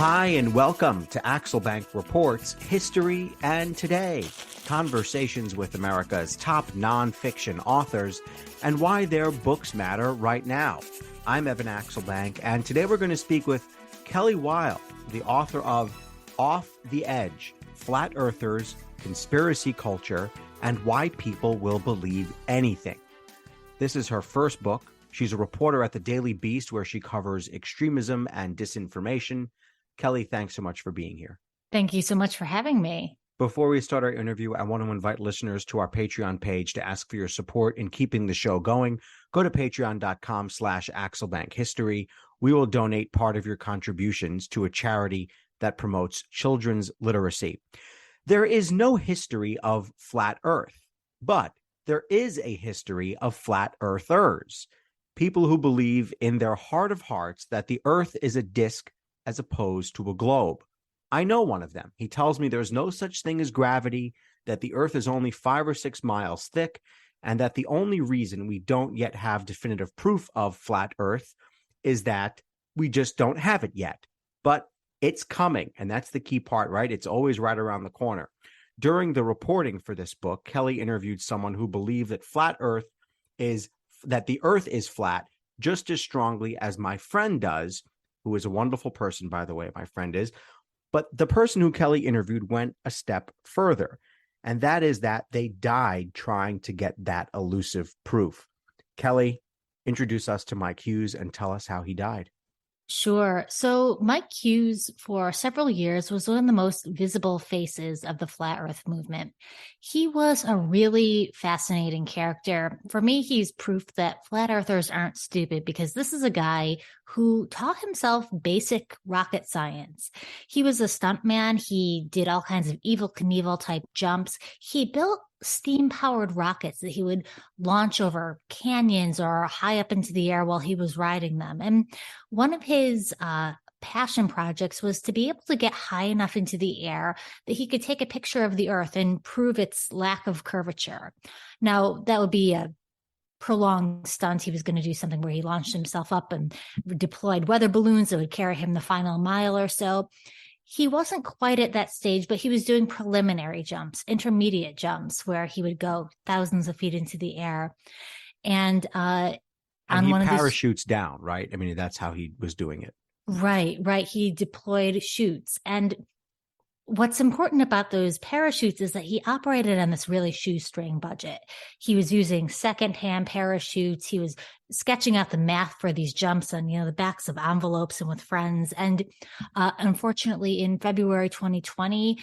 Hi, and welcome to Axelbank Reports History and Today, conversations with America's top nonfiction authors and why their books matter right now. I'm Evan Axelbank, and today we're going to speak with Kelly Weill, the author of Off the Edge, Flat Earthers, Conspiracy Culture, and Why People Will Believe Anything. This is her first book. She's a reporter at the Daily Beast, where she covers extremism and disinformation. Kelly, thanks so much for being here. Thank you so much for having me. Before we start our interview, I want to invite listeners to our Patreon page to ask for your support in keeping the show going. Go to patreon.com/AxelbankHistory. We will donate part of your contributions to a charity that promotes children's literacy. There is no history of flat Earth, but there is a history of flat earthers, people who believe in their heart of hearts that the Earth is a disk as opposed to a globe. I know one of them. He tells me there's no such thing as gravity, that the Earth is only 5 or 6 miles thick, and that the only reason we don't yet have definitive proof of flat Earth is that we just don't have it yet. But it's coming, and that's the key part, right? It's always right around the corner. During the reporting for this book, Kelly interviewed someone who believed that the Earth is flat just as strongly as my friend does, who is a wonderful person, by the way, my friend is. But the person who Kelly interviewed went a step further, and that is that they died trying to get that elusive proof. Kelly, introduce us to Mike Hughes and tell us how he died. Sure. So Mike Hughes, for several years, was one of the most visible faces of the Flat Earth movement. He was a really fascinating character. For me, he's proof that flat earthers aren't stupid, because this is a guy who taught himself basic rocket science. He was a stuntman. He did all kinds of Evel Knievel type jumps. He built steam-powered rockets that he would launch over canyons or high up into the air while he was riding them. And one of his passion projects was to be able to get high enough into the air that he could take a picture of the Earth and prove its lack of curvature. Now, that would be a prolonged stunt. He was going to do something where he launched himself up and deployed weather balloons that would carry him the final mile or so. He wasn't quite at that stage, but he was doing preliminary jumps, intermediate jumps, where he would go thousands of feet into the air. And he parachutes down, right? I mean, that's how he was doing it. Right. He deployed chutes. And what's important about those parachutes is that he operated on this really shoestring budget. He was using secondhand parachutes. He was sketching out the math for these jumps on, the backs of envelopes and with friends. And unfortunately, in February 2020,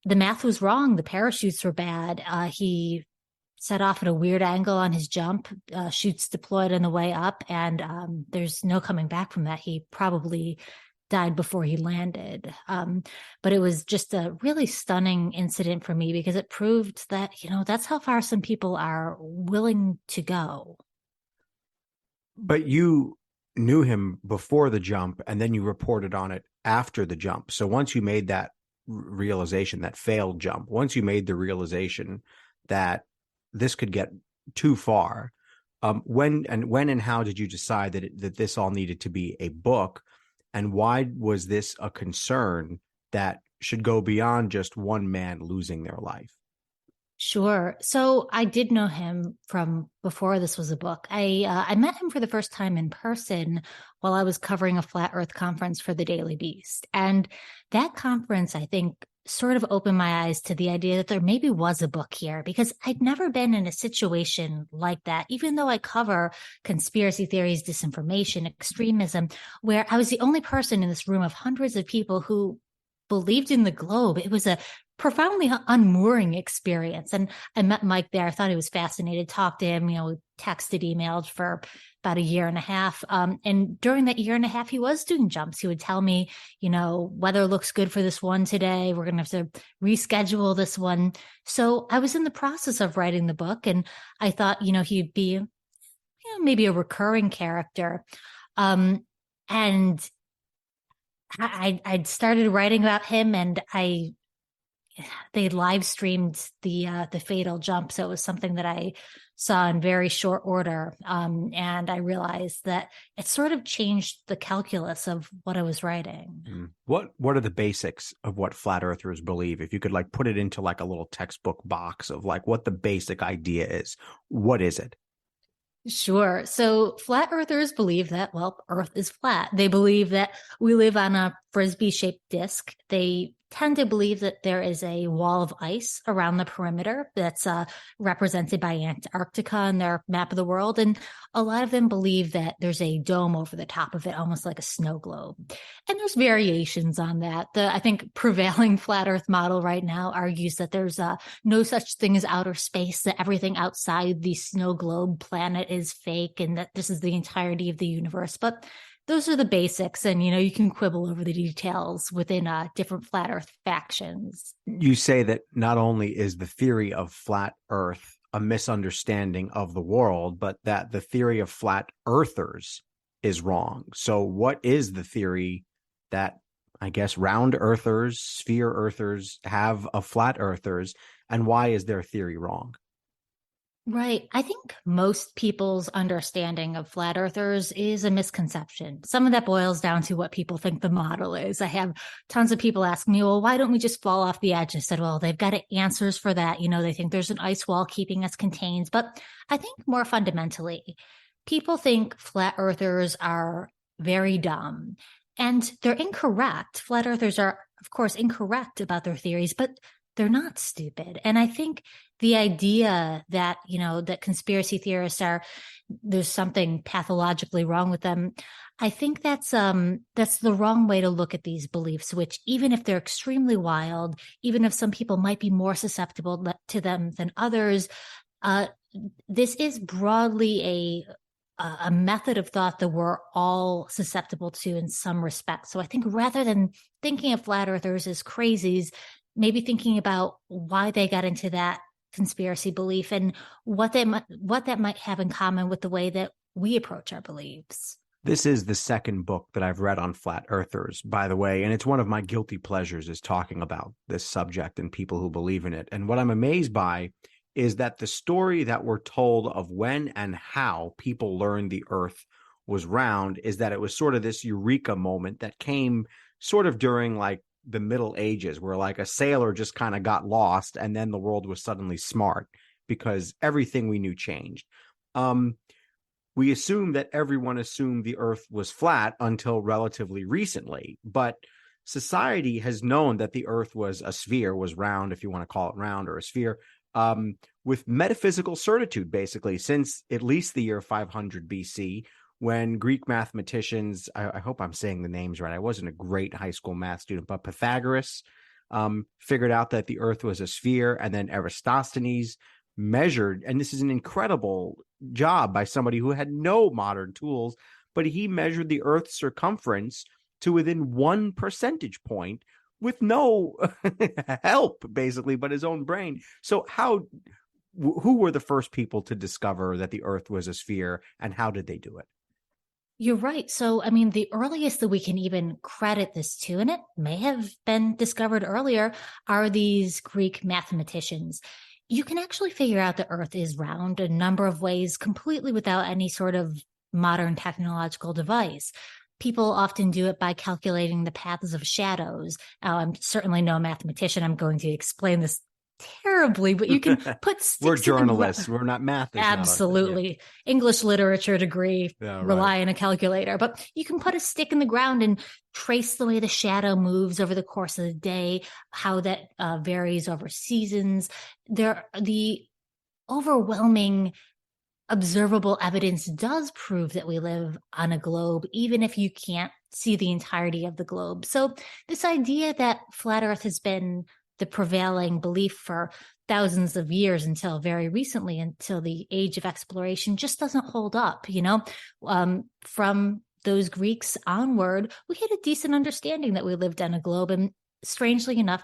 the math was wrong. The parachutes were bad. He set off at a weird angle on his jump, chutes deployed on the way up, and there's no coming back from that. He probably died before he landed. But it was just a really stunning incident for me, because it proved that, that's how far some people are willing to go. But you knew him before the jump, and then you reported on it after the jump. So once you made that realization, that failed jump, once you made the realization that this could get too far, when and how did you decide that this all needed to be a book? And why was this a concern that should go beyond just one man losing their life? Sure. So I did know him from before this was a book. I met him for the first time in person while I was covering a Flat Earth conference for the Daily Beast. And that conference, I think, sort of opened my eyes to the idea that there maybe was a book here, because I'd never been in a situation like that, even though I cover conspiracy theories, disinformation, extremism, where I was the only person in this room of hundreds of people who believed in the globe. It was a profoundly unmooring experience. And I met Mike there. I thought he was fascinated, talked to him, texted, emailed for about a year and a half. And during that year and a half, he was doing jumps. He would tell me, weather looks good for this one today. We're going to have to reschedule this one. So I was in the process of writing the book, and I thought, he'd be, maybe a recurring character. And I'd started writing about him, and I they live streamed the fatal jump, so it was something that I saw in very short order, and I realized that it sort of changed the calculus of what I was writing. What are the basics of what flat earthers believe? If you could like put it into like a little textbook box of like what the basic idea is, what is it? Sure. So flat earthers believe that, well, Earth is flat. They believe that we live on a frisbee shaped disk. They tend to believe that there is a wall of ice around the perimeter that's represented by Antarctica on their map of the world. And a lot of them believe that there's a dome over the top of it, almost like a snow globe. And there's variations on that. I think prevailing flat Earth model right now argues that there's no such thing as outer space, that everything outside the snow globe planet is fake, and that this is the entirety of the universe. But those are the basics, and you can quibble over the details within different flat earth factions. You say that not only is the theory of flat earth a misunderstanding of the world, but that the theory of flat earthers is wrong. So what is the theory that, I guess, round earthers, sphere earthers have of flat earthers, and why is their theory wrong? Right. I think most people's understanding of flat earthers is a misconception. Some of that boils down to what people think the model is. I have tons of people ask me, well, why don't we just fall off the edge? I said, well, they've got answers for that. They think there's an ice wall keeping us contained. But I think more fundamentally, people think flat earthers are very dumb, and they're incorrect. Flat earthers are, of course, incorrect about their theories, but they're not stupid. And I think the idea that, that conspiracy theorists there's something pathologically wrong with them, I think that's the wrong way to look at these beliefs, which even if they're extremely wild, even if some people might be more susceptible to them than others, this is broadly a method of thought that we're all susceptible to in some respect. So I think rather than thinking of flat earthers as crazies, maybe thinking about why they got into that conspiracy belief and what that might have in common with the way that we approach our beliefs. This is the second book that I've read on flat earthers, by the way, and it's one of my guilty pleasures is talking about this subject and people who believe in it. And what I'm amazed by is that the story that we're told of when and how people learned the earth was round is that it was sort of this eureka moment that came sort of during like the Middle Ages, where like a sailor just kind of got lost and then the world was suddenly smart because everything we knew changed. We assume that everyone assumed the earth was flat until relatively recently, but society has known that the earth was a sphere, was round, if you want to call it round, or a sphere, with metaphysical certitude, basically, since at least the year 500 BC, when Greek mathematicians, I hope I'm saying the names right, I wasn't a great high school math student, but Pythagoras figured out that the earth was a sphere, and then Eratosthenes measured, and this is an incredible job by somebody who had no modern tools, but he measured the earth's circumference to within 1 percentage point with no help, basically, but his own brain. So who were the first people to discover that the earth was a sphere, and how did they do it? You're right. So, I mean, the earliest that we can even credit this to, and it may have been discovered earlier, are these Greek mathematicians. You can actually figure out the earth is round a number of ways completely without any sort of modern technological device. People often do it by calculating the paths of shadows. I'm certainly no mathematician. I'm going to explain this terribly, but you can put sticks We're journalists. We're not math. Absolutely. Yeah. English literature degree, yeah, rely on a calculator, but you can put a stick in the ground and trace the way the shadow moves over the course of the day, how that varies over seasons. The overwhelming observable evidence does prove that we live on a globe, even if you can't see the entirety of the globe. So this idea that flat Earth has been the prevailing belief for thousands of years until very recently, until the age of exploration, just doesn't hold up. From those Greeks onward, we had a decent understanding that we lived on a globe. And strangely enough,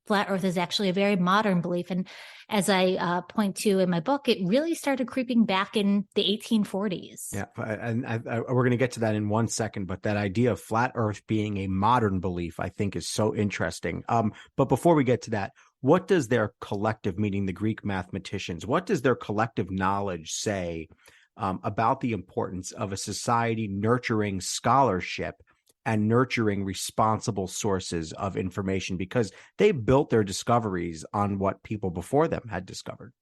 flat Earth is actually a very modern belief. And as I point to in my book, it really started creeping back in the 1840s. Yeah, and we're going to get to that in 1 second, but that idea of flat Earth being a modern belief, I think, is so interesting. But before we get to that, what does their collective, meaning the Greek mathematicians, what does their collective knowledge say about the importance of a society nurturing scholarship and nurturing responsible sources of information? Because they built their discoveries on what people before them had discovered.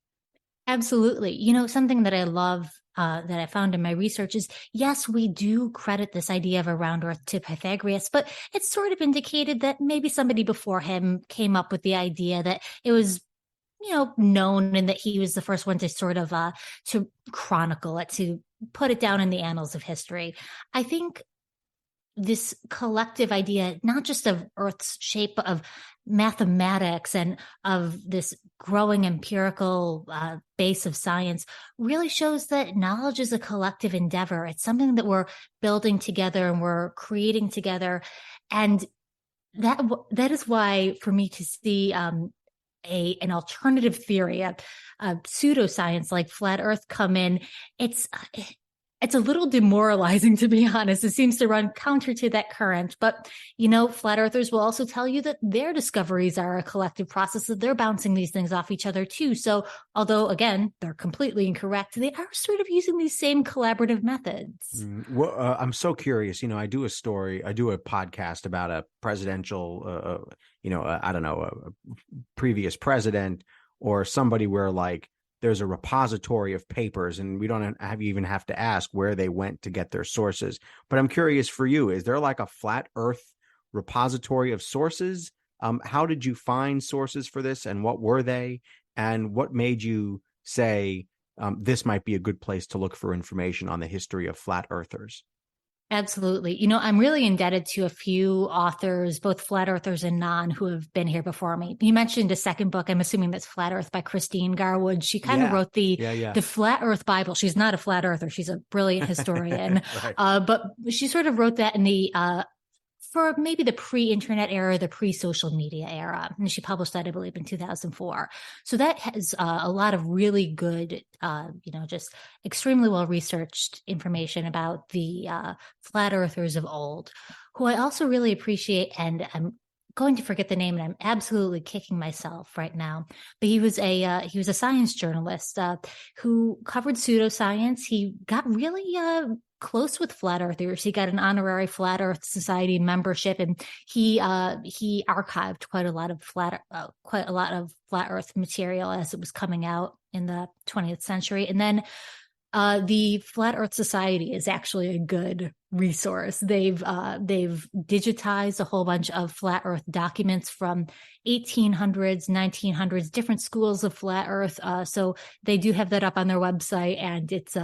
Absolutely. You know, something that I love that I found in my research is, yes, we do credit this idea of a round earth to Pythagoras, but it's sort of indicated that maybe somebody before him came up with the idea, that it was, known, and that he was the first one to sort of to chronicle it, to put it down in the annals of history. I think this collective idea, not just of Earth's shape, but of mathematics and of this growing empirical base of science, really shows that knowledge is a collective endeavor. It's something that we're building together and we're creating together. And that is why, for me to see an alternative theory, a pseudoscience like flat Earth come in, it's a little demoralizing, to be honest. It seems to run counter to that current. But, flat earthers will also tell you that their discoveries are a collective process, that they're bouncing these things off each other too. So although, again, they're completely incorrect, they are sort of using these same collaborative methods. Well, I'm so curious. I do a podcast about a presidential, I don't know, a previous president or somebody where there's a repository of papers and we don't even have to ask where they went to get their sources. But I'm curious for you, is there a flat Earth repository of sources? How did you find sources for this, and what were they? And what made you say this might be a good place to look for information on the history of flat earthers? Absolutely. I'm really indebted to a few authors, both flat earthers and non, who have been here before me. You mentioned a second book. I'm assuming that's Flat Earth by Christine Garwood. She kind of wrote the Flat Earth Bible. She's not a flat earther. She's a brilliant historian. Right. But she sort of wrote that in the for maybe the pre-internet era, the pre-social media era. And she published that, I believe, in 2004. So that has a lot of really good, just extremely well-researched information about the flat earthers of old, who I also really appreciate. And I'm going to forget the name, and I'm absolutely kicking myself right now. But he was a science journalist who covered pseudoscience. He got really close with flat earthers. He got an honorary Flat Earth Society membership, and he archived quite a lot of flat Earth material as it was coming out in the 20th century. And then the Flat Earth Society is actually a good resource. They've digitized a whole bunch of flat Earth documents from 1800s, 1900s, different schools of flat Earth. So they do have that up on their website, and it's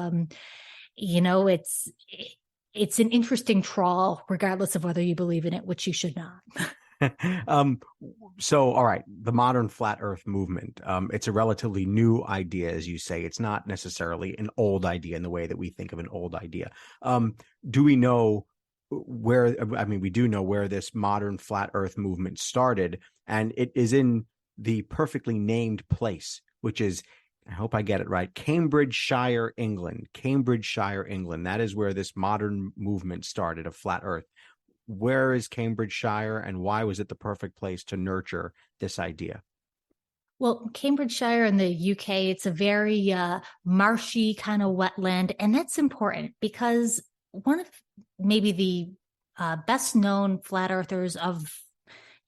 it's an interesting trawl, regardless of whether you believe in it, which you should not. So, all right, the modern flat Earth movement, it's a relatively new idea, as you say. It's not necessarily an old idea in the way that we think of an old idea. Do we know we do know where this modern flat Earth movement started, and it is in the perfectly named place, which is, I hope I get it right, Cambridgeshire, England. Cambridgeshire, England. That is where this modern movement started of flat Earth. Where is Cambridgeshire, and why was it the perfect place to nurture this idea? Well, Cambridgeshire in the UK, it's a very marshy kind of wetland, and that's important because one of maybe the best known flat earthers of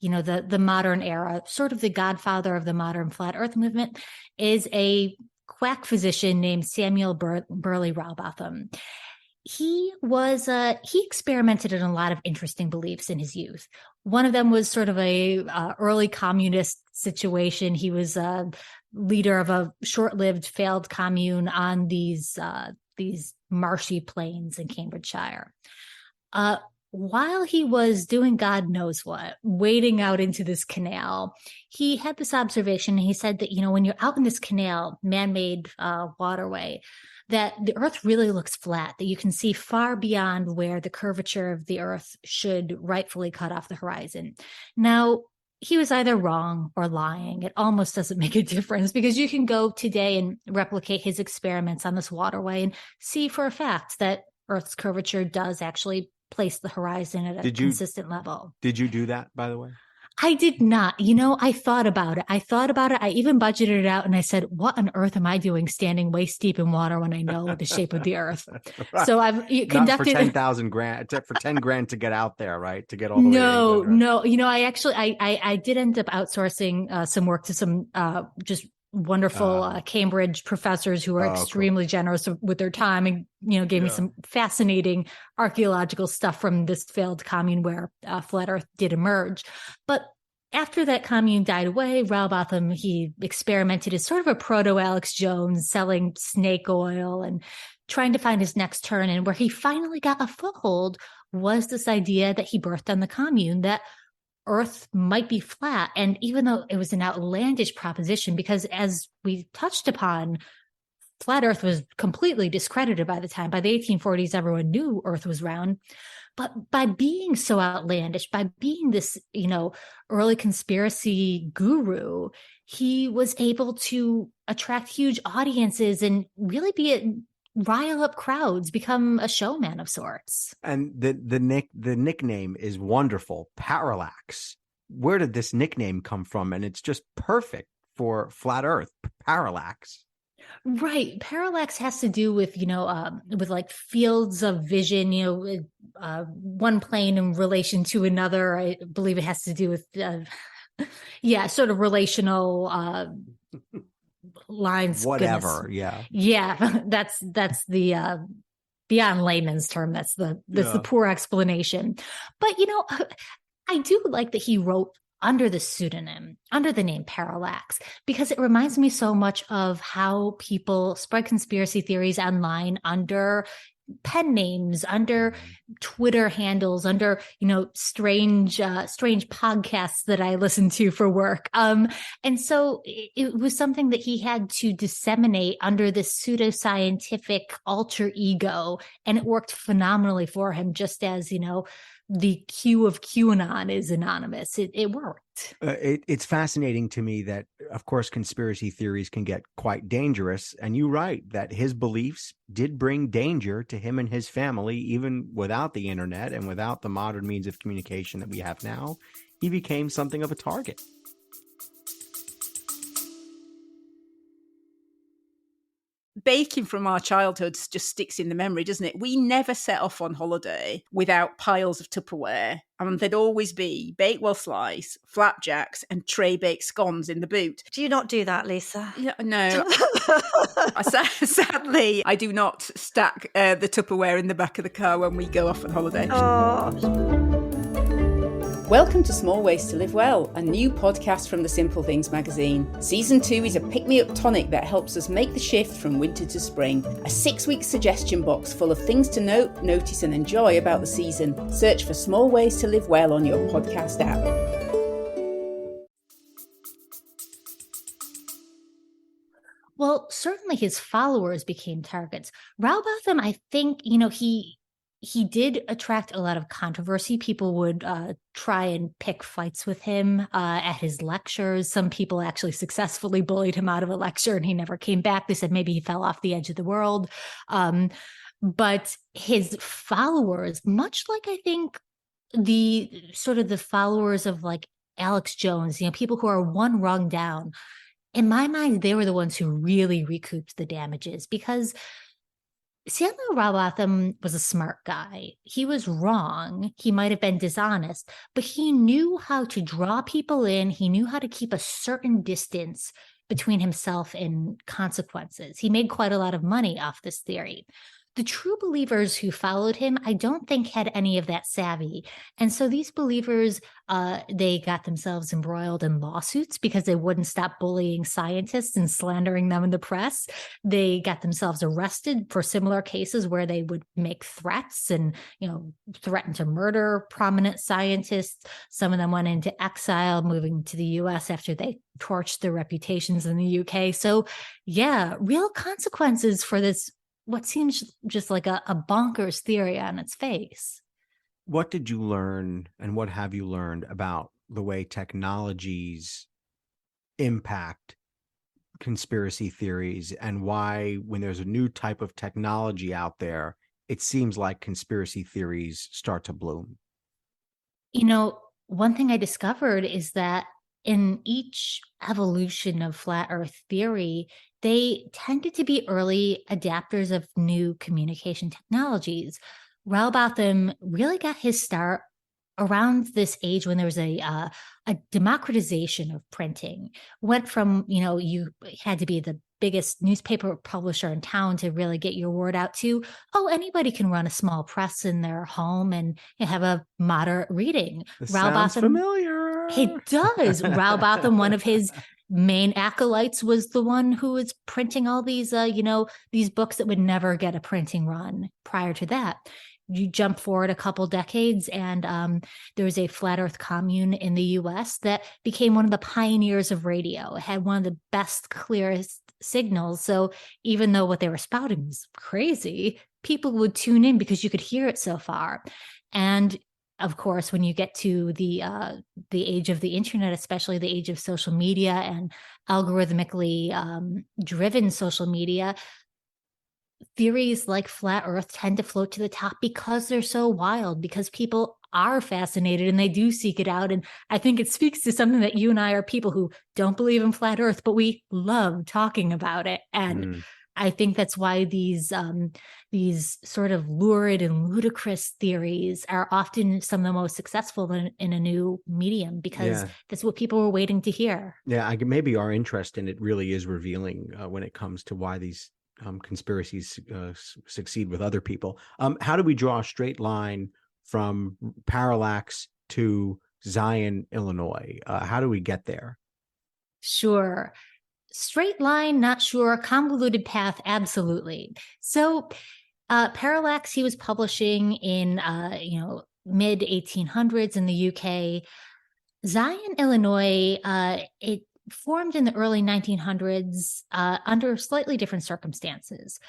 the modern era, sort of the godfather of the modern flat Earth movement, is a quack physician named Samuel Burley Rowbotham. He experimented in a lot of interesting beliefs in his youth. One of them was sort of a early communist situation. He was a leader of a short-lived failed commune on these marshy plains in Cambridgeshire. While he was doing God knows what, wading out into this canal, he had this observation. He said that, when you're out in this canal, man-made waterway, that the earth really looks flat, that you can see far beyond where the curvature of the earth should rightfully cut off the horizon. Now, he was either wrong or lying. It almost doesn't make a difference because you can go today and replicate his experiments on this waterway and see for a fact that Earth's curvature does actually place the horizon at a consistent level. Did you do that, by the way? I did not. I thought about it. I even budgeted it out and I said, what on earth am I doing standing waist deep in water when I know the shape of the earth? Right. So I've conducted for 10,000 grand, for 10 grand to get out there, right? To get all the way. way to England, right? No. I actually, I did end up outsourcing some work to some just wonderful Cambridge professors who were extremely generous with their time and, gave me some fascinating archaeological stuff from this failed commune where flat Earth did emerge. But after that commune died away, Rowbotham, he experimented as sort of a proto-Alex Jones, selling snake oil and trying to find his next turn. And where he finally got a foothold was this idea that he birthed on the commune that Earth might be flat. And even though it was an outlandish proposition, because as we touched upon, flat Earth was completely discredited by the time. By the 1840s, everyone knew Earth was round. But by being so outlandish, by being this, early conspiracy guru, he was able to attract huge audiences and really rile up crowds, become a showman of sorts. And the nickname is wonderful, Parallax. Where did this nickname come from? And it's just perfect for flat Earth, Parallax. Right. Parallax has to do with, with like fields of vision, one plane in relation to another. I believe it has to do with, sort of relational lines. Whatever. Goodness. Yeah. Yeah. That's the beyond layman's term. That's the poor explanation. But, I do like that he wrote under the pseudonym, under the name Parallax, because it reminds me so much of how people spread conspiracy theories online under pen names, under Twitter handles, under, strange podcasts that I listen to for work. And so it was something that he had to disseminate under this pseudoscientific alter ego. And it worked phenomenally for him, just as, the Q of QAnon is anonymous. It worked. It's fascinating to me that, of course, conspiracy theories can get quite dangerous. And you're right that his beliefs did bring danger to him and his family, even without the internet and without the modern means of communication that we have now. He became something of a target. Baking from our childhoods just sticks in the memory, doesn't it? We never set off on holiday without piles of Tupperware. And there'd always be Bakewell slice, flapjacks, and tray baked scones in the boot. Do you not do that, Lisa? Yeah, no. Sadly, I do not stack the Tupperware in the back of the car when we go off on holiday. Oh. Welcome to Small Ways to Live Well, a new podcast from the Simple Things magazine. Season 2 is a pick-me-up tonic that helps us make the shift from winter to spring. A 6-week suggestion box full of things to note, notice and enjoy about the season. Search for Small Ways to Live Well on your podcast app. Well, certainly his followers became targets. Rowbotham, I think, he did attract a lot of controversy. People would try and pick fights with him at his lectures. Some people actually successfully bullied him out of a lecture and he never came back. They said maybe he fell off the edge of the world. But his followers, much like I think the followers of like Alex Jones, people who are one rung down, in my mind, they were the ones who really recouped the damages because Samuel Rowbotham was a smart guy. He was wrong. He might have been dishonest, but he knew how to draw people in. He knew how to keep a certain distance between himself and consequences. He made quite a lot of money off this theory. The true believers who followed him, I don't think had any of that savvy. And so these believers, they got themselves embroiled in lawsuits because they wouldn't stop bullying scientists and slandering them in the press. They got themselves arrested for similar cases where they would make threats and, threaten to murder prominent scientists. Some of them went into exile, moving to the US after they torched their reputations in the UK. So yeah, real consequences for this what seems just like a bonkers theory on its face. What did you learn and what have you learned about the way technologies impact conspiracy theories, and why when there's a new type of technology out there, it seems like conspiracy theories start to bloom? One thing I discovered is that in each evolution of flat earth theory, they tended to be early adapters of new communication technologies. Rowbotham really got his start around this age when there was a democratization of printing. Went from, you had to be the biggest newspaper publisher in town to really get your word out to, oh, anybody can run a small press in their home and have a moderate reading. This sounds familiar. It does. Rowbotham, one of his main acolytes, was the one who was printing all these, these books that would never get a printing run prior to that. You jump forward a couple decades, and there was a flat earth commune in the US that became one of the pioneers of radio. It had one of the best, clearest signals. So even though what they were spouting was crazy, people would tune in because you could hear it so far. And of course, when you get to the age of the internet, especially the age of social media and algorithmically driven social media, theories like flat earth tend to float to the top because they're so wild, because people are fascinated and they do seek it out. And I think it speaks to something that you and I are people who don't believe in flat earth, but we love talking about it. And I think that's why these sort of lurid and ludicrous theories are often some of the most successful in a new medium, because that's what people were waiting to hear. Yeah, maybe our interest in it really is revealing when it comes to why these conspiracies succeed with other people. How do we draw a straight line from Parallax to Zion, Illinois? How do we get there? Sure. Straight line, not sure. Convoluted path, absolutely. So Parallax, he was publishing in, mid 1800s in the UK. Zion, Illinois, it formed in the early 1900s under slightly different circumstances.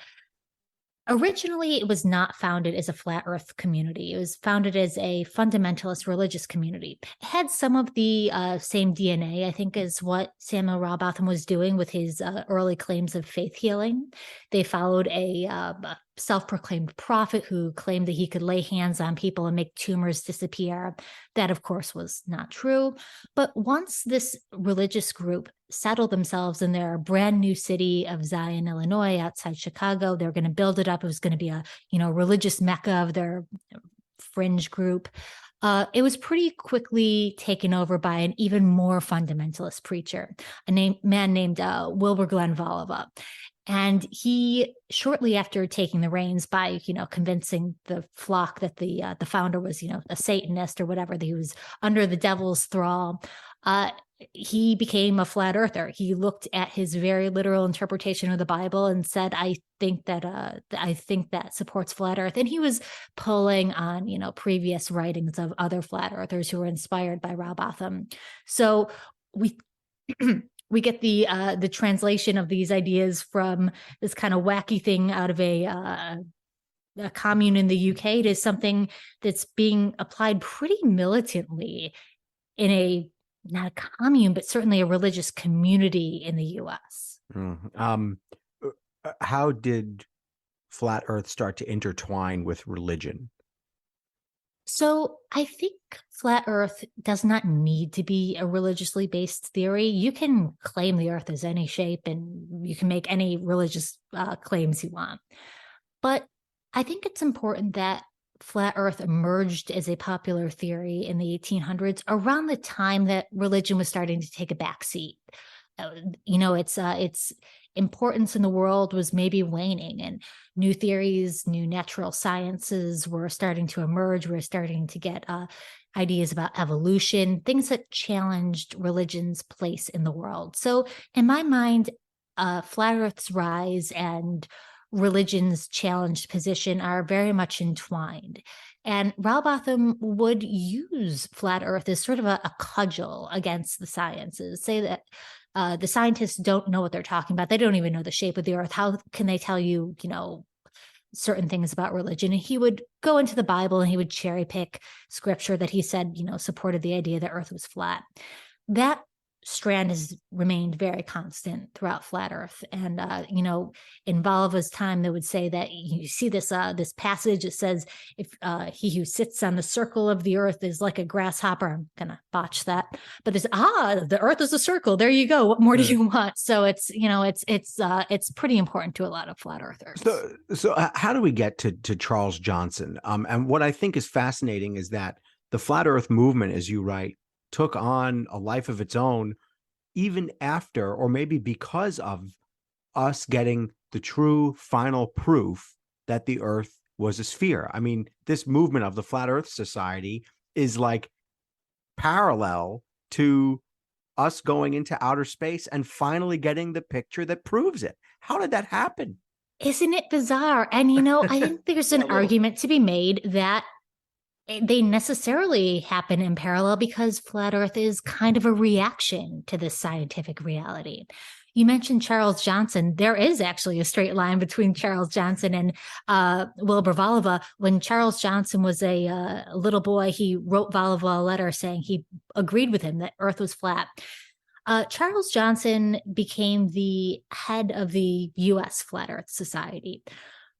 Originally, it was not founded as a flat earth community. It was founded as a fundamentalist religious community. It had some of the same DNA, I think, as what Samuel Rowbotham was doing with his early claims of faith healing. They followed a self-proclaimed prophet who claimed that he could lay hands on people and make tumors disappear. That, of course, was not true. But once this religious group settled themselves in their brand new city of Zion, Illinois, outside Chicago, they were going to build it up. It was going to be a, religious mecca of their fringe group. It was pretty quickly taken over by an even more fundamentalist preacher, a man named Wilbur Glenn Voliva. And he, shortly after taking the reins by, convincing the flock that the founder was, a Satanist or whatever, that he was under the devil's thrall, he became a flat earther. He looked at his very literal interpretation of the Bible and said, I think that supports flat earth. And he was pulling on, previous writings of other flat earthers who were inspired by Rowbotham. So we get the translation of these ideas from this kind of wacky thing out of a commune in the UK to something that's being applied pretty militantly in not a commune, but certainly a religious community in the US. How did flat earth start to intertwine with religion? So I think flat earth does not need to be a religiously based theory. You can claim the earth as any shape and you can make any religious claims you want. But I think it's important that flat earth emerged as a popular theory in the 1800s around the time that religion was starting to take a backseat. Its importance in the world was maybe waning, and new theories, new natural sciences were starting to emerge. We're starting to get ideas about evolution, things that challenged religion's place in the world. So in my mind, flat earth's rise and religion's challenged position are very much entwined. And Rowbotham would use flat earth as sort of a cudgel against the sciences, say that the scientists don't know what they're talking about. They don't even know the shape of the earth. How can they tell you, certain things about religion. And he would go into the Bible and he would cherry pick scripture that he said, supported the idea that Earth was flat. That strand has remained very constant throughout flat Earth. And, in Voliva's time, they would say that you see this passage. It says, if he who sits on the circle of the Earth is like a grasshopper. I'm going to botch that. But there's, the Earth is a circle. There you go. What more do you want? So it's pretty important to a lot of flat Earthers. So how do we get to Charles Johnson? And what I think is fascinating is that the flat Earth movement, as you write, took on a life of its own, even after, or maybe because of, us getting the true final proof that the Earth was a sphere. I mean, this movement of the Flat Earth Society is like parallel to us going into outer space and finally getting the picture that proves it. How did that happen? Isn't it bizarre? And, I think there's an argument to be made that they necessarily happen in parallel because flat Earth is kind of a reaction to this scientific reality. You mentioned Charles Johnson. There is actually a straight line between Charles Johnson and Wilbur Voliva. When Charles Johnson was a little boy, he wrote Voliva a letter saying he agreed with him that Earth was flat. Charles Johnson became the head of the U.S. Flat Earth Society.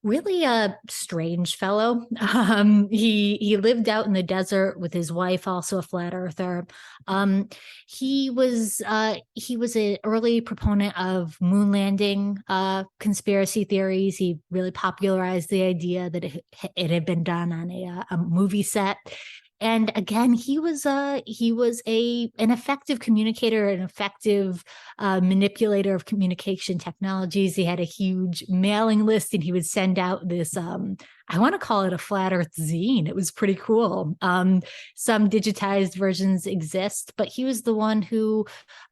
Really a strange fellow. He lived out in the desert with his wife, also a flat earther. He was an early proponent of moon landing conspiracy theories. He really popularized the idea that it had been done on a movie set. And again, he was an effective communicator, an effective manipulator of communication technologies. He had a huge mailing list, and he would send out this, I want to call it a flat Earth zine. It was pretty cool. Some digitized versions exist, but he was the one who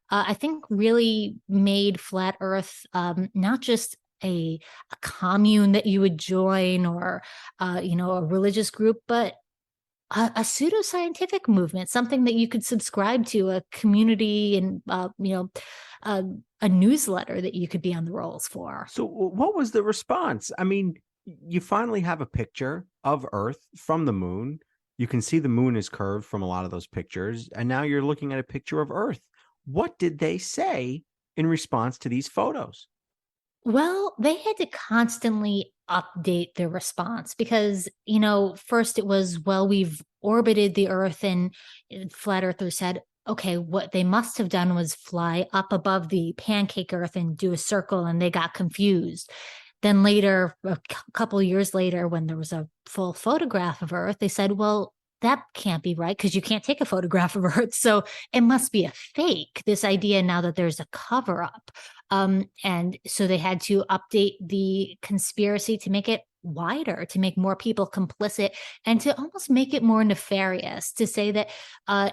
I think really made flat Earth not just a commune that you would join or, a religious group, but a pseudoscientific movement, something that you could subscribe to, a community and, a newsletter that you could be on the rolls for. So what was the response? I mean, you finally have a picture of Earth from the moon. You can see the moon is curved from a lot of those pictures. And now you're looking at a picture of Earth. What did they say in response to these photos? Well, they had to constantly update their response because, first it was, well, we've orbited the Earth, and flat earthers said, okay, what they must have done was fly up above the pancake Earth and do a circle, and they got confused. Then later, a couple of years later, when there was a full photograph of Earth, they said, well, that can't be right because you can't take a photograph of Earth. So it must be a fake, this idea now that there's a cover up. And so they had to update the conspiracy to make it wider, to make more people complicit, and to almost make it more nefarious, to say that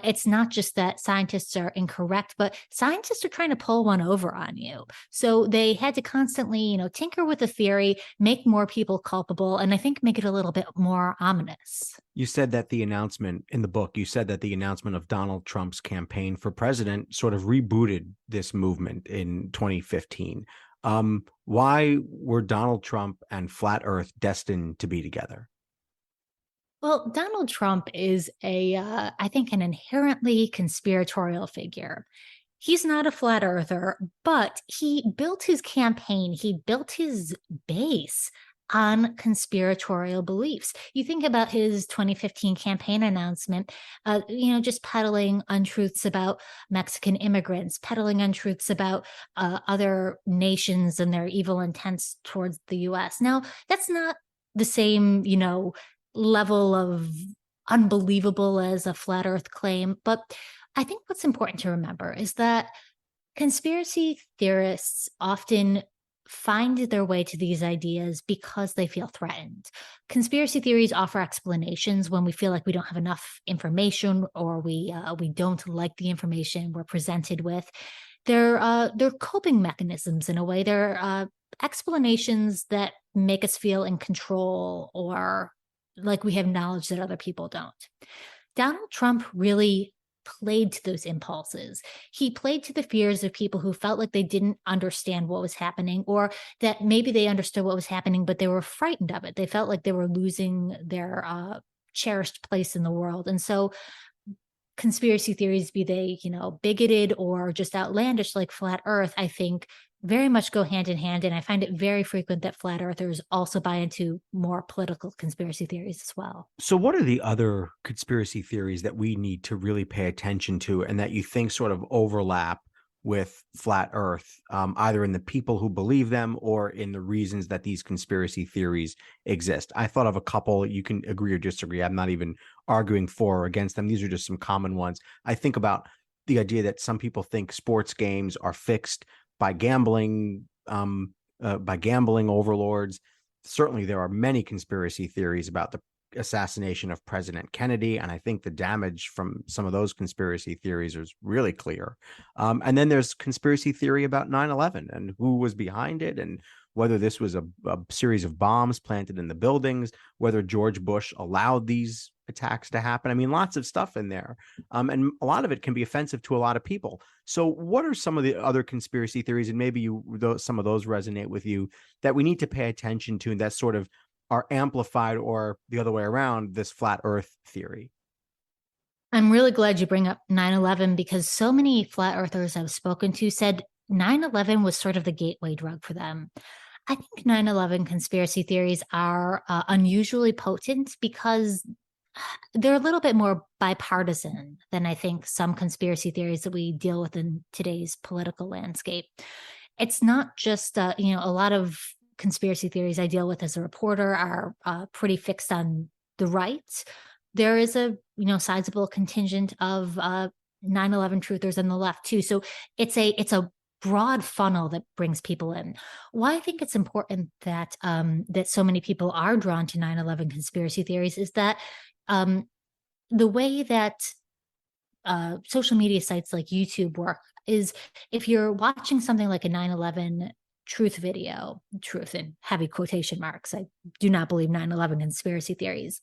it's not just that scientists are incorrect, but scientists are trying to pull one over on you. So they had to constantly, tinker with the theory, make more people culpable, and I think make it a little bit more ominous. You said that the announcement in the book, the announcement of Donald Trump's campaign for president sort of rebooted this movement in 2015. Why were Donald Trump and Flat Earth destined to be together? Well, Donald Trump is I think, an inherently conspiratorial figure. He's not a flat earther, but he built his campaign, he built his base on conspiratorial beliefs. You think about his 2015 campaign announcement, just peddling untruths about Mexican immigrants, peddling untruths about other nations and their evil intents towards the U.S. Now, that's not the same, level of unbelievable as a flat Earth claim. But I think what's important to remember is that conspiracy theorists often find their way to these ideas because they feel threatened. Conspiracy theories offer explanations when we feel like we don't have enough information, or we don't like the information we're presented with. They're coping mechanisms in a way. They're explanations that make us feel in control or like we have knowledge that other people don't. Donald Trump really played to those impulses. He played to the fears of people who felt like they didn't understand what was happening, or that maybe they understood what was happening, but they were frightened of it. They felt like they were losing their cherished place in the world. And so conspiracy theories, be they, bigoted or just outlandish like flat earth, I think very much go hand in hand. And I find it very frequent that flat earthers also buy into more political conspiracy theories as well. So what are the other conspiracy theories that we need to really pay attention to and that you think sort of overlap with flat earth, either in the people who believe them or in the reasons that these conspiracy theories exist? I thought of a couple. You can agree or disagree. I'm not even arguing for or against them. These are just some common ones. I think about the idea that some people think sports games are fixed by gambling overlords. Certainly, there are many conspiracy theories about the assassination of President Kennedy, and I think the damage from some of those conspiracy theories is really clear. And then there's conspiracy theory about 9/11 and who was behind it, and whether this was a series of bombs planted in the buildings, whether George Bush allowed these attacks to happen. I mean, lots of stuff in there. And a lot of it can be offensive to a lot of people. So what are some of the other conspiracy theories, and maybe some of those resonate with you, that we need to pay attention to, and that sort of are amplified, or the other way around, this flat earth theory? I'm really glad you bring up 9/11, because so many flat earthers I've spoken to said 9/11 was sort of the gateway drug for them. I think 9/11 conspiracy theories are unusually potent because they're a little bit more bipartisan than I think some conspiracy theories that we deal with in today's political landscape. It's not just, a lot of conspiracy theories I deal with as a reporter are pretty fixed on the right. There is a, sizable contingent of 9/11 truthers on the left too. So it's a broad funnel that brings people in. Why I think it's important that that so many people are drawn to 9/11 conspiracy theories is that the way that social media sites like YouTube work is, if you're watching something like a 9/11 truth video, truth in heavy quotation marks, I do not believe 9/11 conspiracy theories.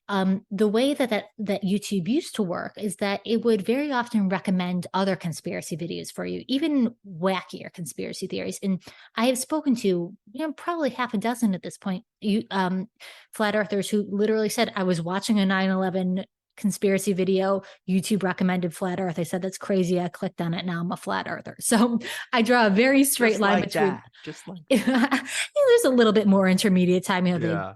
The way that YouTube used to work is that it would very often recommend other conspiracy videos for you, even wackier conspiracy theories. And I have spoken to, probably half a dozen at this point, flat earthers who literally said, I was watching a 9/11 conspiracy video, YouTube recommended flat earth. I said, that's crazy. I clicked on it. Now I'm a flat earther. So I draw a very straight line between Just like there's a little bit more intermediate time.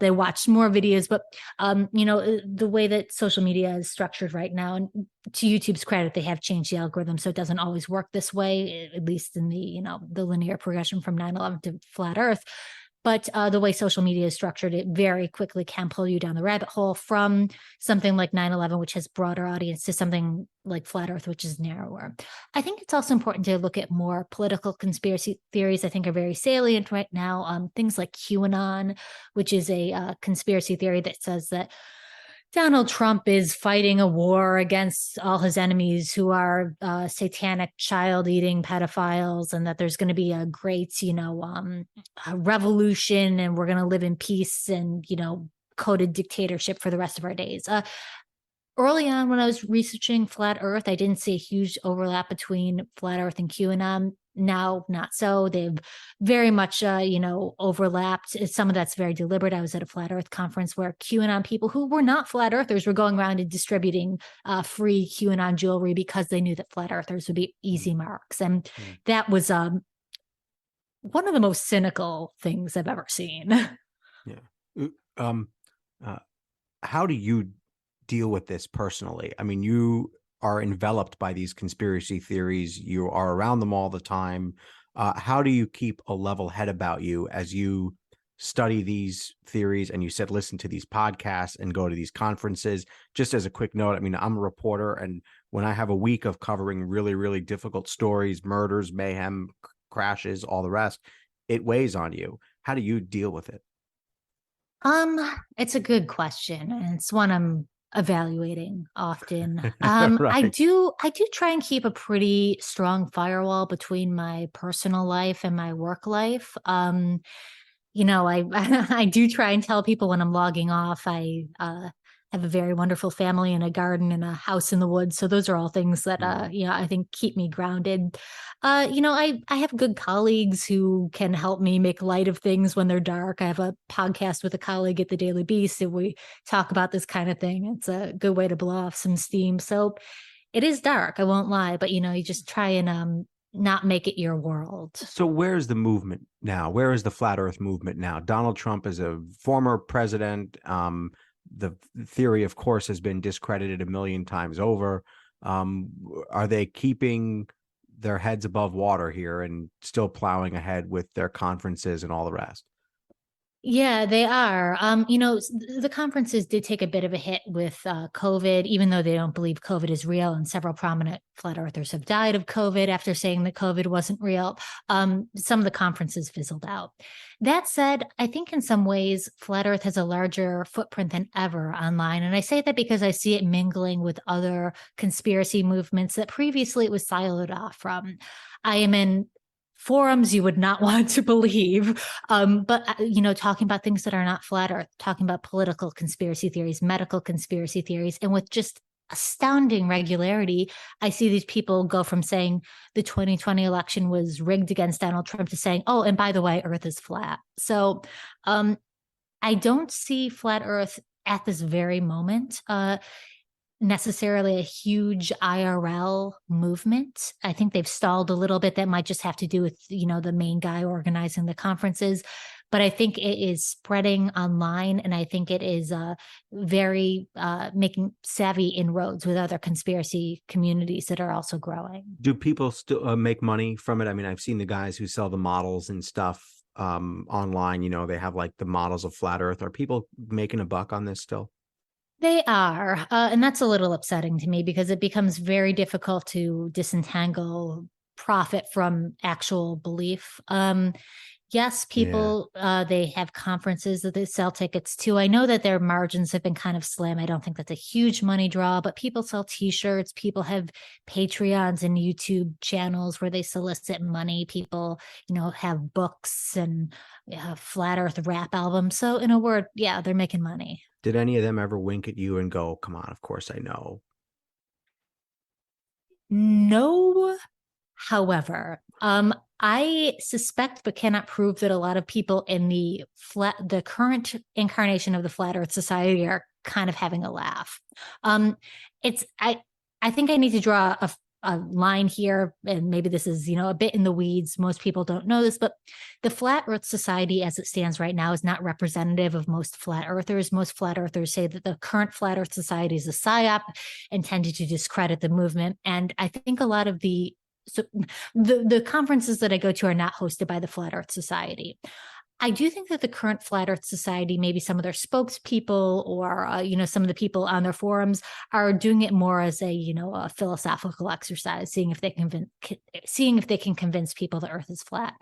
They watch more videos, but the way that social media is structured right now, and to YouTube's credit, they have changed the algorithm, so it doesn't always work this way, at least in the linear progression from 9/11 to flat earth. But the way social media is structured, it very quickly can pull you down the rabbit hole from something like 9/11, which has broader audience, to something like flat earth, which is narrower. I think it's also important to look at more political conspiracy theories I think are very salient right now. Things like QAnon, which is a conspiracy theory that says that Donald Trump is fighting a war against all his enemies, who are satanic child-eating pedophiles, and that there's going to be a great, a revolution, and we're going to live in peace and, coded dictatorship for the rest of our days. Early on, when I was researching flat earth, I didn't see a huge overlap between flat earth and QAnon. Now, not so. They've very much, overlapped. Some of that's very deliberate. I was at a flat earth conference where QAnon people who were not flat earthers were going around and distributing free QAnon jewelry because they knew that flat earthers would be easy marks. And that was one of the most cynical things I've ever seen. Yeah. How do you deal with this personally? I mean, you are enveloped by these conspiracy theories. You are around them all the time. How do you keep a level head about you as you study these theories and you said listen to these podcasts and go to these conferences? Just as a quick note, I mean, I'm a reporter, and when I have a week of covering really, really difficult stories, murders, mayhem, crashes, all the rest, it weighs on you. How do you deal with it? It's a good question, and it's one I'm evaluating often. Right. I do try and keep a pretty strong firewall between my personal life and my work life. I I do try and tell people when I'm logging off. I have a very wonderful family and a garden and a house in the woods. So those are all things that, I think keep me grounded. I have good colleagues who can help me make light of things when they're dark. I have a podcast with a colleague at the Daily Beast, and we talk about this kind of thing. It's a good way to blow off some steam. So it is dark, I won't lie, but you just try and not make it your world. So where's the movement now? Where is the flat earth movement now? Donald Trump is a former president. The theory, of course, has been discredited a million times over. Are they keeping their heads above water here and still plowing ahead with their conferences and all the rest? Yeah, they are. The conferences did take a bit of a hit with COVID, even though they don't believe COVID is real. And several prominent flat earthers have died of COVID after saying that COVID wasn't real. Some of the conferences fizzled out. That said, I think in some ways, flat earth has a larger footprint than ever online. And I say that because I see it mingling with other conspiracy movements that previously it was siloed off from. I am in forums you would not want to believe. But talking about things that are not flat earth, talking about political conspiracy theories, medical conspiracy theories, and with just astounding regularity, I see these people go from saying the 2020 election was rigged against Donald Trump to saying, oh, and by the way, earth is flat. So I don't see flat earth at this very moment necessarily a huge IRL movement. I think they've stalled a little bit. That might just have to do with, the main guy organizing the conferences. But I think it is spreading online, and I think it is very making savvy inroads with other conspiracy communities that are also growing. Do people still make money from it? I mean, I've seen the guys who sell the models and stuff online. They have like the models of flat earth. Are people making a buck on this still? They are. And that's a little upsetting to me because it becomes very difficult to disentangle profit from actual belief. Yes, people, they have conferences that they sell tickets to. I know that their margins have been kind of slim. I don't think that's a huge money draw, but people sell t-shirts. People have Patreons and YouTube channels where they solicit money. People, have books and flat earth rap albums. So in a word, yeah, they're making money. Did any of them ever wink at you and go, come on, of course I know? No. However, I suspect but cannot prove that a lot of people in the current incarnation of the Flat Earth Society are kind of having a laugh. I think I need to draw a line here, and maybe this is, a bit in the weeds. Most people don't know this, but the Flat Earth Society as it stands right now is not representative of most flat earthers. Most flat earthers say that the current Flat Earth Society is a psyop intended to discredit the movement. And I think a lot of the conferences that I go to are not hosted by the Flat Earth Society. I do think that the current Flat Earth Society, maybe some of their spokespeople or, some of the people on their forums are doing it more as a philosophical exercise, seeing if they can convince people the earth is flat.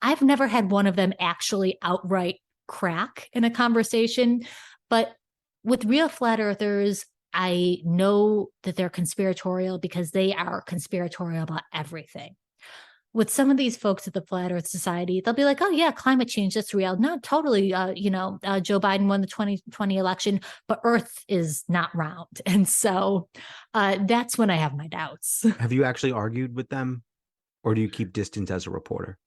I've never had one of them actually outright crack in a conversation, but with real flat earthers, I know that they're conspiratorial because they are conspiratorial about everything. With some of these folks at the Flat Earth Society, they'll be like, oh, yeah, climate change, that's real. No, totally. Joe Biden won the 2020 election, but Earth is not round. And so that's when I have my doubts. Have you actually argued with them, or do you keep distance as a reporter?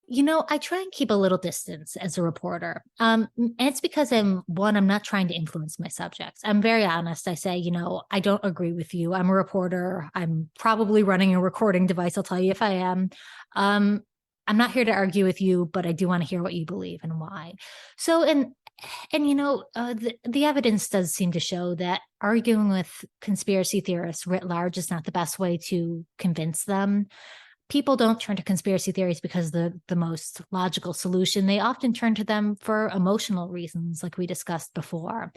I try and keep a little distance as a reporter. And it's because I'm not trying to influence my subjects. I'm very honest. I say, I don't agree with you. I'm a reporter. I'm probably running a recording device. I'll tell you if I am. I'm not here to argue with you, but I do want to hear what you believe and why. So, the evidence does seem to show that arguing with conspiracy theorists writ large is not the best way to convince them. People don't turn to conspiracy theories because the most logical solution. They often turn to them for emotional reasons, like we discussed before.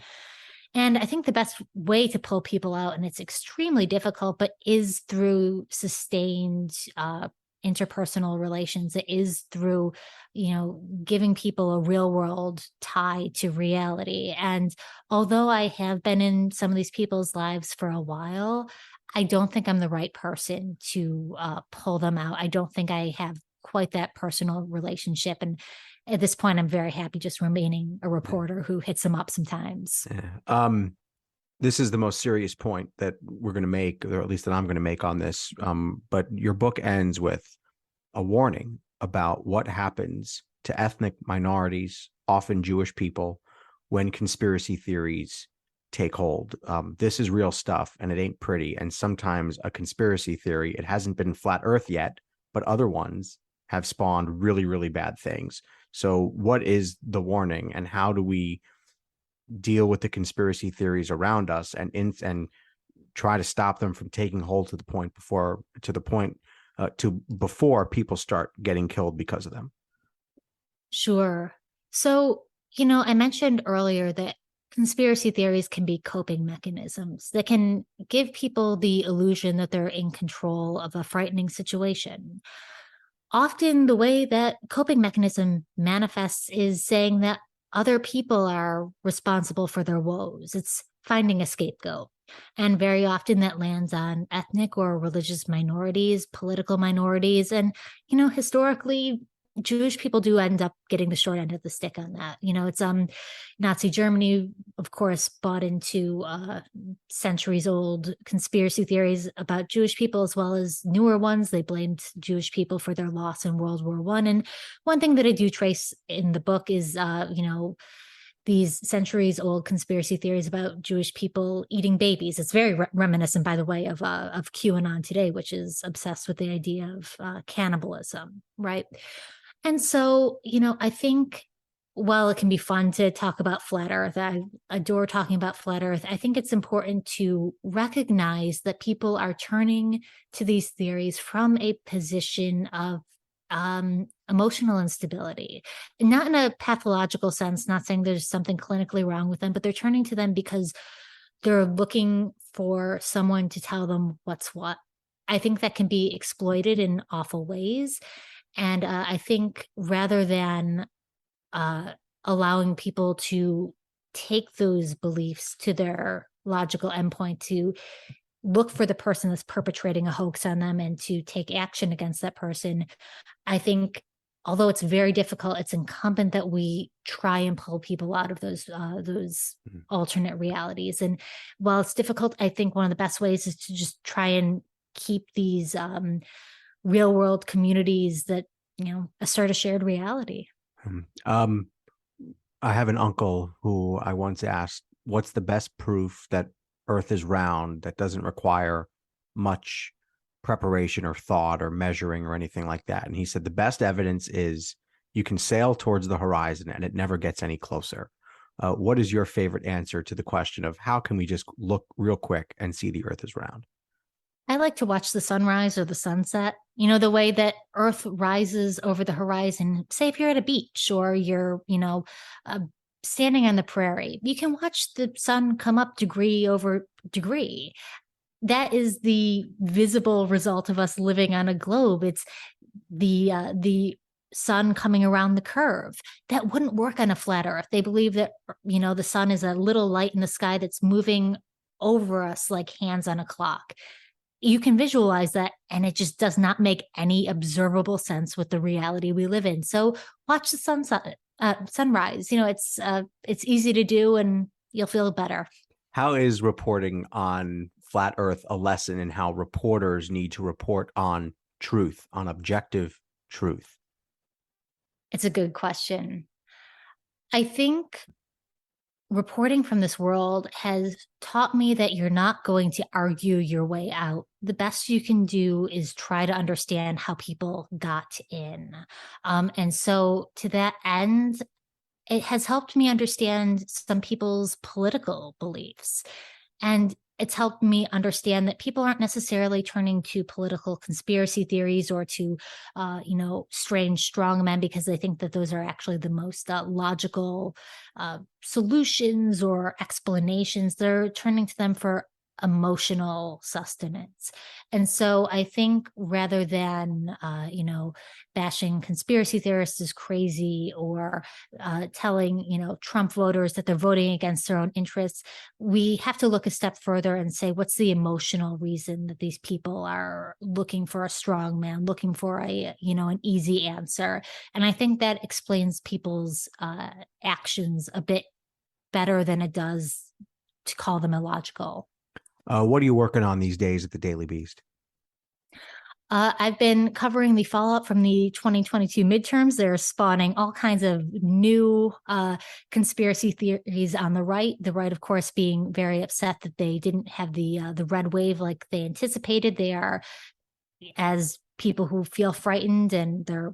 And I think the best way to pull people out, and it's extremely difficult, but is through sustained interpersonal relations. It is through, giving people a real world tie to reality. And although I have been in some of these people's lives for a while, I don't think I'm the right person to pull them out. I don't think I have quite that personal relationship. And at this point, I'm very happy just remaining a reporter who hits them up sometimes. Yeah. This is the most serious point that we're going to make, or at least that I'm going to make on this. But your book ends with a warning about what happens to ethnic minorities, often Jewish people, when conspiracy theories take hold. This is real stuff, and it ain't pretty. And sometimes a conspiracy theory, it hasn't been flat Earth yet, but other ones have spawned really, really bad things. So what is the warning, and how do we deal with the conspiracy theories around us and try to stop them from taking hold to the point before people start getting killed because of them? Sure. So, I mentioned earlier that conspiracy theories can be coping mechanisms that can give people the illusion that they're in control of a frightening situation. Often, the way that coping mechanism manifests is saying that other people are responsible for their woes. It's finding a scapegoat. And very often that lands on ethnic or religious minorities, political minorities. And, historically, Jewish people do end up getting the short end of the stick on that. It's Nazi Germany, of course, bought into centuries old conspiracy theories about Jewish people, as well as newer ones. They blamed Jewish people for their loss in World War I. And one thing that I do trace in the book is, these centuries old conspiracy theories about Jewish people eating babies. It's very reminiscent, by the way, of QAnon today, which is obsessed with the idea of cannibalism, right? And so, I think while it can be fun to talk about flat Earth, I adore talking about flat Earth, I think it's important to recognize that people are turning to these theories from a position of emotional instability, not in a pathological sense, not saying there's something clinically wrong with them, but they're turning to them because they're looking for someone to tell them what's what. I think that can be exploited in awful ways. And I think rather than allowing people to take those beliefs to their logical endpoint, to look for the person that's perpetrating a hoax on them and to take action against that person, I think, although it's very difficult, it's incumbent that we try and pull people out of those alternate realities. And while it's difficult, I think one of the best ways is to just try and keep these real world communities that, assert a shared reality. I have an uncle who I once asked, what's the best proof that Earth is round that doesn't require much preparation or thought or measuring or anything like that? And he said the best evidence is you can sail towards the horizon and it never gets any closer. What is your favorite answer to the question of how can we just look real quick and see the Earth is round? I like to watch the sunrise or the sunset. The way that Earth rises over the horizon. Say if you're at a beach or you're, standing on the prairie, you can watch the sun come up degree over degree. That is the visible result of us living on a globe. It's the sun coming around the curve. That wouldn't work on a flat Earth. They believe that, the sun is a little light in the sky that's moving over us like hands on a clock. You can visualize that, and it just does not make any observable sense with the reality we live in. So watch the sunrise. It's easy to do, and you'll feel better. How is reporting on flat Earth a lesson in how reporters need to report on truth, on objective truth? It's a good question. I think reporting from this world has taught me that you're not going to argue your way out. The best you can do is try to understand how people got in. And so to that end, it has helped me understand some people's political beliefs. And it's helped me understand that people aren't necessarily turning to political conspiracy theories or to, strange strongmen because they think that those are actually the most logical solutions or explanations. They're turning to them for emotional sustenance. And so I think rather than, bashing conspiracy theorists as crazy or telling, Trump voters that they're voting against their own interests, we have to look a step further and say, what's the emotional reason that these people are looking for a strong man, looking for an easy answer? And I think that explains people's actions a bit better than it does to call them illogical. What are you working on these days at the Daily Beast? I've been covering the fallout from the 2022 midterms. They're spawning all kinds of new conspiracy theories on the right. The right, of course, being very upset that they didn't have the red wave like they anticipated. They are, as people who feel frightened and their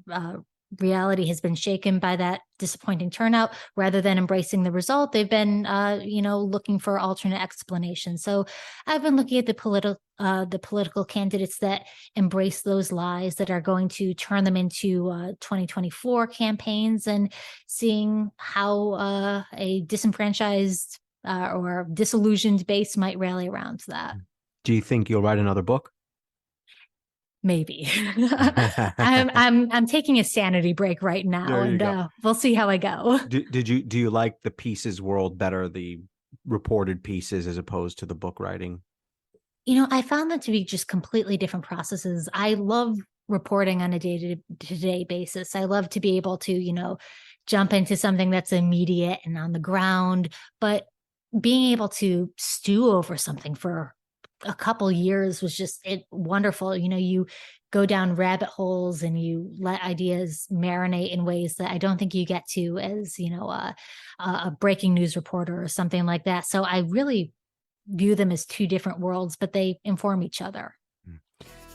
reality has been shaken by that disappointing turnout, rather than embracing the result, they've been looking for alternate explanations. So I've been looking at the political candidates that embrace those lies, that are going to turn them into 2024 campaigns, and seeing how a disenfranchised or disillusioned base might rally around that. Do you think you'll write another book? Maybe. I'm taking a sanity break right now, and we'll see how I go. Do you like the pieces world better, the reported pieces, as opposed to the book writing? I found that to be just completely different processes. I love reporting on a day-to-day basis. I love to be able to, jump into something that's immediate and on the ground, but being able to stew over something for a couple years was just wonderful. You go down rabbit holes and you let ideas marinate in ways that I don't think you get to as, a breaking news reporter or something like that. So I really view them as two different worlds, but they inform each other.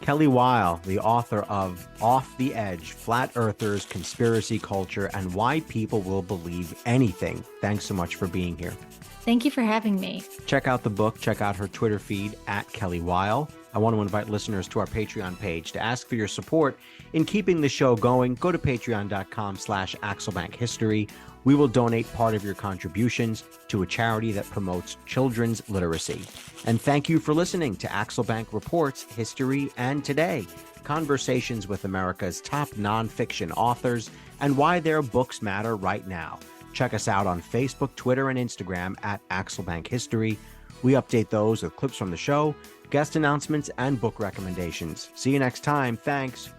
Kelly Weill, the author of Off the Edge, Flat Earthers, Conspiracy Culture, and Why People Will Believe Anything. Thanks so much for being here. Thank you for having me. Check out the book. Check out her Twitter feed at Kelly Weill. I want to invite listeners to our Patreon page to ask for your support in keeping the show going. Go to patreon.com/AxelBankHistory. We will donate part of your contributions to a charity that promotes children's literacy. And thank you for listening to Axelbank Reports History and Today, conversations with America's top nonfiction authors and why their books matter right now. Check us out on Facebook, Twitter, and Instagram at Axelbank History. We update those with clips from the show, guest announcements, and book recommendations. See you next time. Thanks.